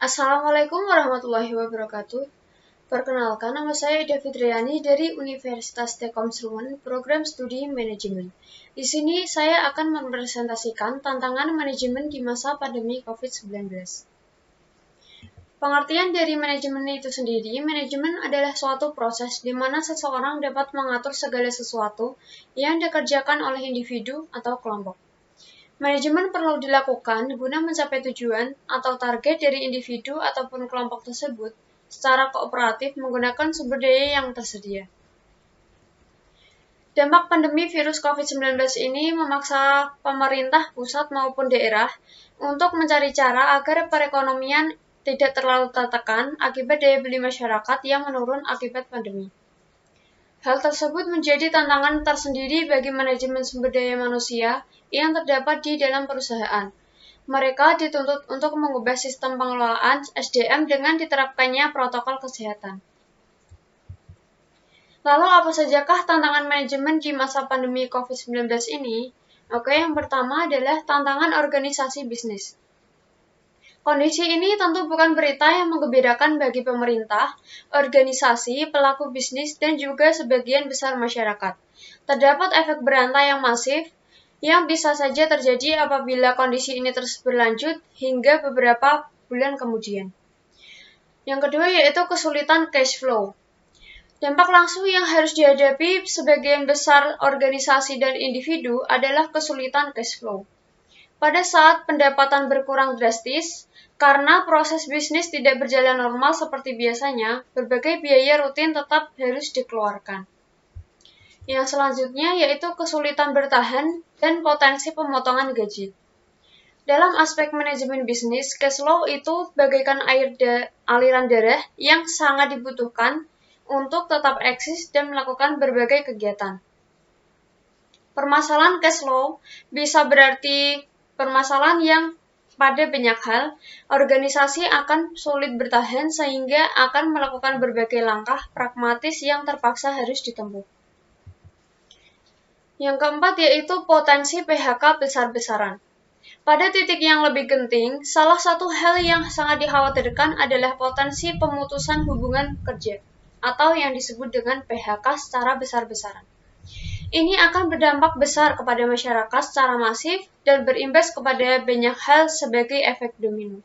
Assalamualaikum warahmatullahi wabarakatuh. Perkenalkan, nama saya Ida Fitriani dari Universitas Telkom Sruwen, Program Studi Manajemen. Di sini saya akan mempresentasikan tantangan manajemen di masa pandemi COVID-19. Pengertian dari manajemen itu sendiri, manajemen adalah suatu proses di mana seseorang dapat mengatur segala sesuatu yang dikerjakan oleh individu atau kelompok. Manajemen perlu dilakukan guna mencapai tujuan atau target dari individu ataupun kelompok tersebut secara kooperatif menggunakan sumber daya yang tersedia. Dampak pandemi virus COVID-19 ini memaksa pemerintah pusat maupun daerah untuk mencari cara agar perekonomian tidak terlalu tertekan akibat daya beli masyarakat yang menurun akibat pandemi. Hal tersebut menjadi tantangan tersendiri bagi manajemen sumber daya manusia yang terdapat di dalam perusahaan. Mereka dituntut untuk mengubah sistem pengelolaan SDM dengan diterapkannya protokol kesehatan. Lalu apa sajakah tantangan manajemen di masa pandemi COVID-19 ini? Oke, yang pertama adalah tantangan organisasi bisnis. Kondisi ini tentu bukan berita yang menggembirakan bagi pemerintah, organisasi, pelaku bisnis, dan juga sebagian besar masyarakat. Terdapat efek berantai yang masif yang bisa saja terjadi apabila kondisi ini terus berlanjut hingga beberapa bulan kemudian. Yang kedua yaitu kesulitan cash flow. Dampak langsung yang harus dihadapi sebagian besar organisasi dan individu adalah kesulitan cash flow. Pada saat pendapatan berkurang drastis, karena proses bisnis tidak berjalan normal seperti biasanya, berbagai biaya rutin tetap harus dikeluarkan. Yang selanjutnya yaitu kesulitan bertahan dan potensi pemotongan gaji. Dalam aspek manajemen bisnis, cash flow itu bagaikan aliran darah yang sangat dibutuhkan untuk tetap eksis dan melakukan berbagai kegiatan. Permasalahan cash flow bisa berarti permasalahan yang pada banyak hal, organisasi akan sulit bertahan sehingga akan melakukan berbagai langkah pragmatis yang terpaksa harus ditempuh. Yang keempat yaitu potensi PHK besar-besaran. Pada titik yang lebih genting, salah satu hal yang sangat dikhawatirkan adalah potensi pemutusan hubungan kerja atau yang disebut dengan PHK secara besar-besaran. Ini akan berdampak besar kepada masyarakat secara masif dan berimbas kepada banyak hal sebagai efek domino.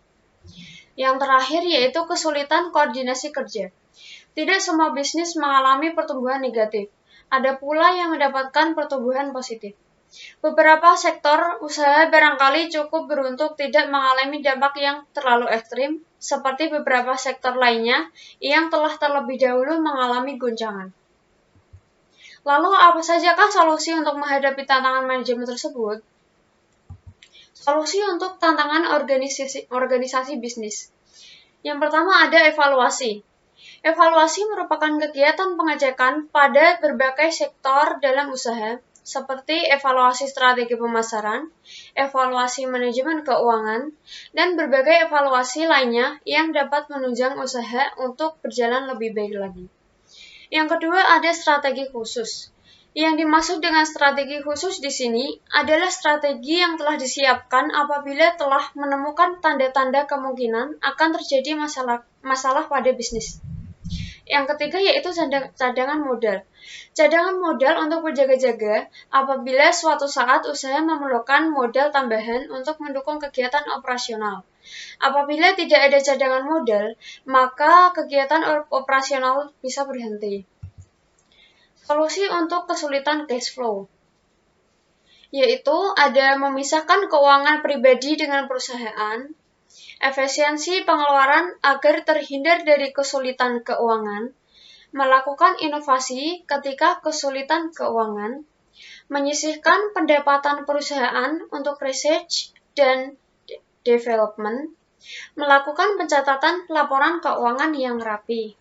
Yang terakhir yaitu kesulitan koordinasi kerja. Tidak semua bisnis mengalami pertumbuhan negatif. Ada pula yang mendapatkan pertumbuhan positif. Beberapa sektor usaha barangkali cukup beruntung tidak mengalami dampak yang terlalu ekstrim, seperti beberapa sektor lainnya yang telah terlebih dahulu mengalami goncangan. Lalu apa sajakah solusi untuk menghadapi tantangan manajemen tersebut? Solusi untuk tantangan organisasi bisnis. Yang pertama ada evaluasi. Evaluasi merupakan kegiatan pengecekan pada berbagai sektor dalam usaha, seperti evaluasi strategi pemasaran, evaluasi manajemen keuangan, dan berbagai evaluasi lainnya yang dapat menunjang usaha untuk berjalan lebih baik lagi. Yang kedua ada strategi khusus. Yang dimaksud dengan strategi khusus di sini adalah strategi yang telah disiapkan apabila telah menemukan tanda-tanda kemungkinan akan terjadi masalah pada bisnis. Yang ketiga yaitu cadangan modal. Cadangan modal untuk berjaga-jaga apabila suatu saat usaha memerlukan modal tambahan untuk mendukung kegiatan operasional. Apabila tidak ada cadangan modal, maka kegiatan operasional bisa berhenti. Solusi untuk kesulitan cash flow yaitu ada memisahkan keuangan pribadi dengan perusahaan, efisiensi pengeluaran agar terhindar dari kesulitan keuangan, melakukan inovasi ketika kesulitan keuangan, menyisihkan pendapatan perusahaan untuk research dan development, melakukan pencatatan laporan keuangan yang rapi.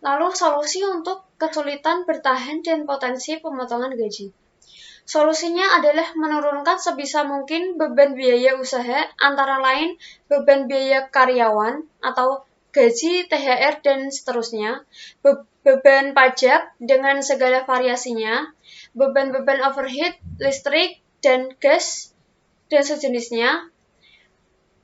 Lalu solusi untuk kesulitan bertahan dan potensi pemotongan gaji. Solusinya adalah menurunkan sebisa mungkin beban biaya usaha, antara lain beban biaya karyawan atau gaji, THR, dan seterusnya, beban pajak dengan segala variasinya, beban-beban overhead, listrik, dan gas, dan sejenisnya,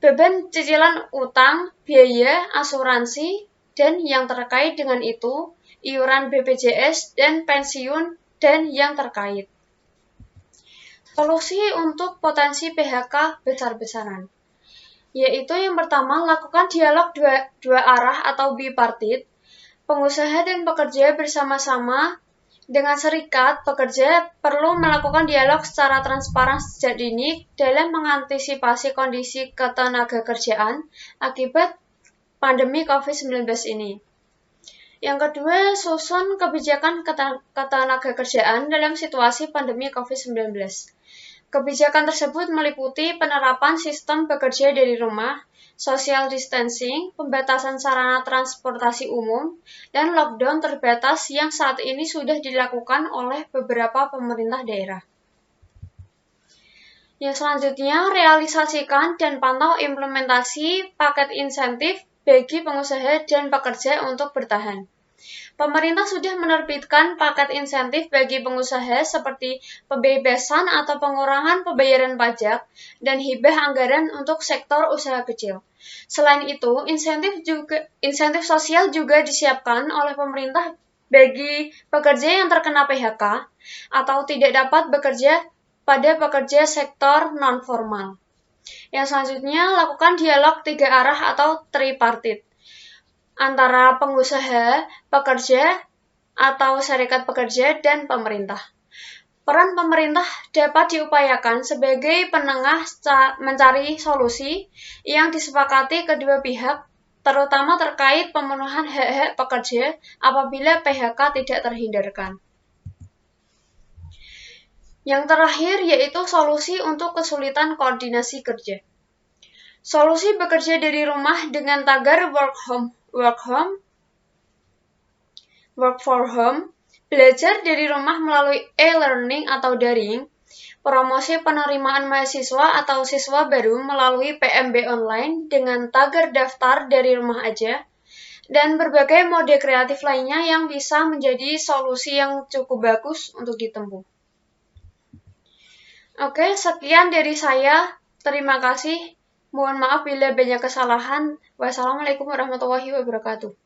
beban cicilan utang, biaya, asuransi, dan yang terkait dengan itu, iuran BPJS dan pensiun, dan yang terkait. Solusi untuk potensi PHK besar-besaran, yaitu yang pertama, lakukan dialog dua arah atau bipartit, pengusaha dan pekerja bersama-sama dengan serikat pekerja perlu melakukan dialog secara transparan sejak dini dalam mengantisipasi kondisi ketenagakerjaan akibat pandemi COVID-19 ini. Yang kedua, susun kebijakan ketenagakerjaan dalam situasi pandemi COVID-19. Kebijakan tersebut meliputi penerapan sistem bekerja dari rumah, social distancing, pembatasan sarana transportasi umum, dan lockdown terbatas yang saat ini sudah dilakukan oleh beberapa pemerintah daerah. Yang selanjutnya, realisasikan dan pantau implementasi paket insentif bagi pengusaha dan pekerja untuk bertahan. Pemerintah sudah menerbitkan paket insentif bagi pengusaha seperti pembebasan atau pengurangan pembayaran pajak dan hibah anggaran untuk sektor usaha kecil. Selain itu, insentif sosial juga disiapkan oleh pemerintah bagi pekerja yang terkena PHK atau tidak dapat bekerja pada pekerja sektor non-formal. Yang selanjutnya, lakukan dialog 3 arah atau tripartit antara pengusaha, pekerja, atau serikat pekerja, dan pemerintah. Peran pemerintah dapat diupayakan sebagai penengah mencari solusi yang disepakati kedua pihak, terutama terkait pemenuhan hak-hak pekerja apabila PHK tidak terhindarkan. Yang terakhir yaitu solusi untuk kesulitan koordinasi kerja. Solusi bekerja dari rumah dengan tagar work for home, belajar dari rumah melalui e-learning atau daring, promosi penerimaan mahasiswa atau siswa baru melalui PMB online dengan tagar daftar dari rumah aja, dan berbagai mode kreatif lainnya yang bisa menjadi solusi yang cukup bagus untuk ditempuh. Oke, sekian dari saya. Terima kasih. Mohon maaf bila banyak kesalahan. Wassalamualaikum warahmatullahi wabarakatuh.